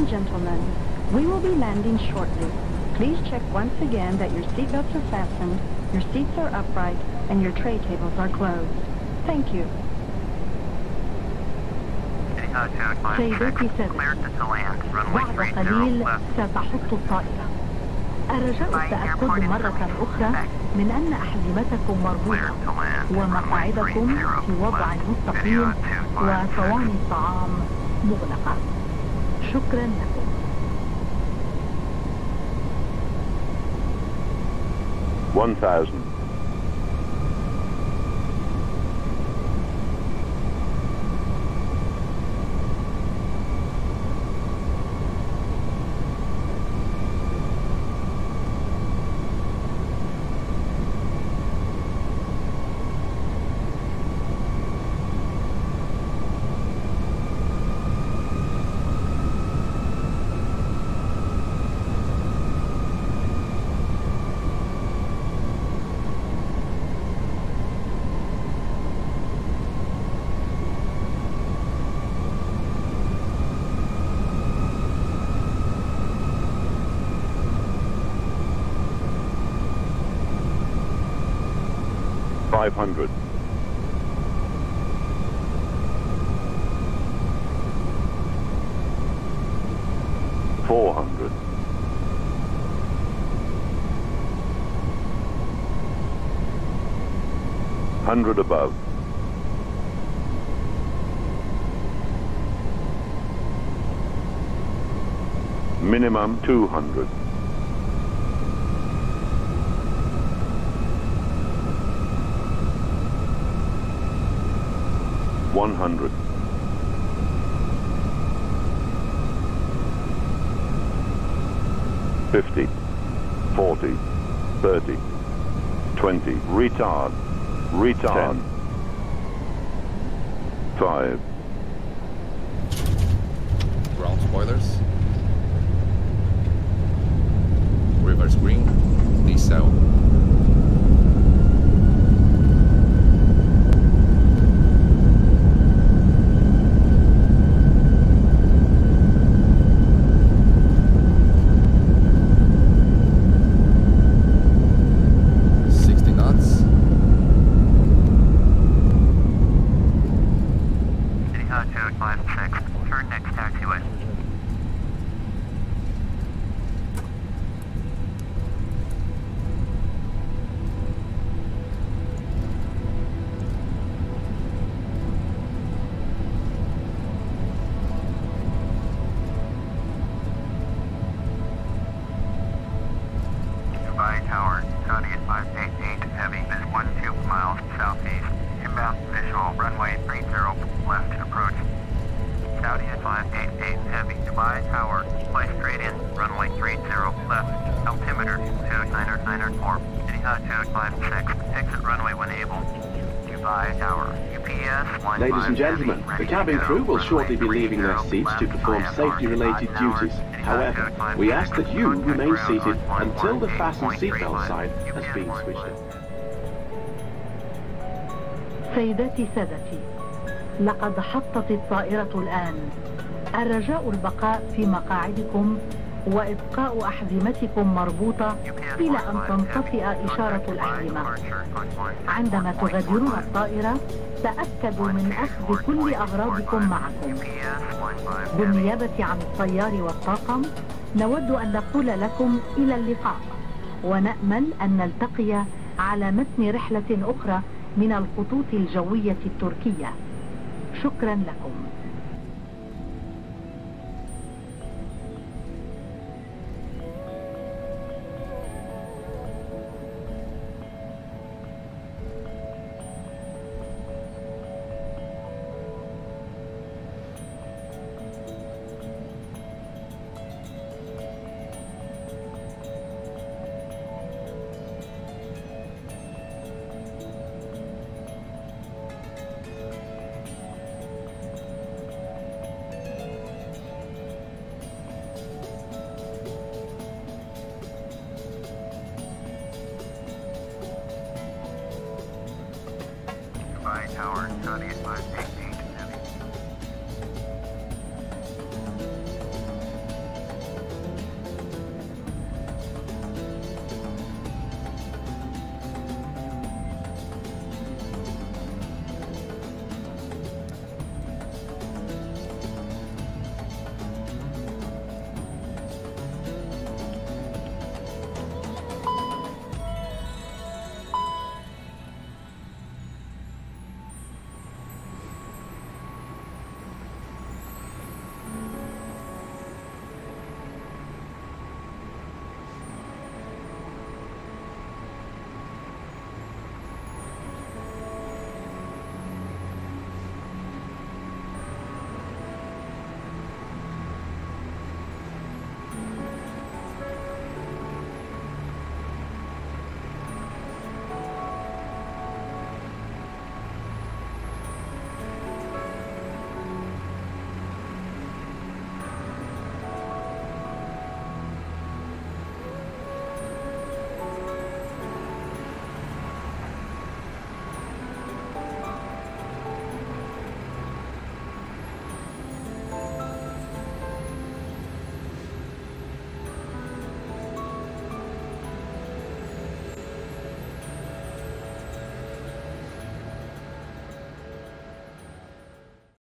and gentlemen, we will be landing shortly. Please check once again that your seatbelts are fastened, your seats are upright, and your tray tables are closed. Thank you. سيداتي سادتي، بعد قليل ستحط الطائرة. الرجاء التأكد مرة أخرى من أن أحزمتكم مربوطة ومقاعدكم في وضع مستقيم وصواني الطعام مغلقة. شكرا لكم. 1000. 500. 400. 100 above. Minimum 200. 100. 50, 40, 30, 20, retard, 10, 5. Ground spoilers. Reverse green, decel. Ladies and gentlemen, the cabin crew will shortly be leaving their seats to perform safety-related duties. However, we ask that you remain seated until the fasten seatbelt sign has been switched on. سيداتي سادتي، لقد حطت الطائرة الآن. الرجاء البقاء في مقاعدكم وإبقاء أحزمتكم مربوطة إلى أن تنطفئ إشارة الأحزمة. عندما تغادرون الطائرة تأكدوا من أخذ كل أغراضكم معكم. بالنيابة عن الطيار والطاقم نود أن نقول لكم إلى اللقاء، ونأمل أن نلتقي على متن رحلة أخرى من الخطوط الجوية التركية. شكرا لكم. Tower, Etihad 588.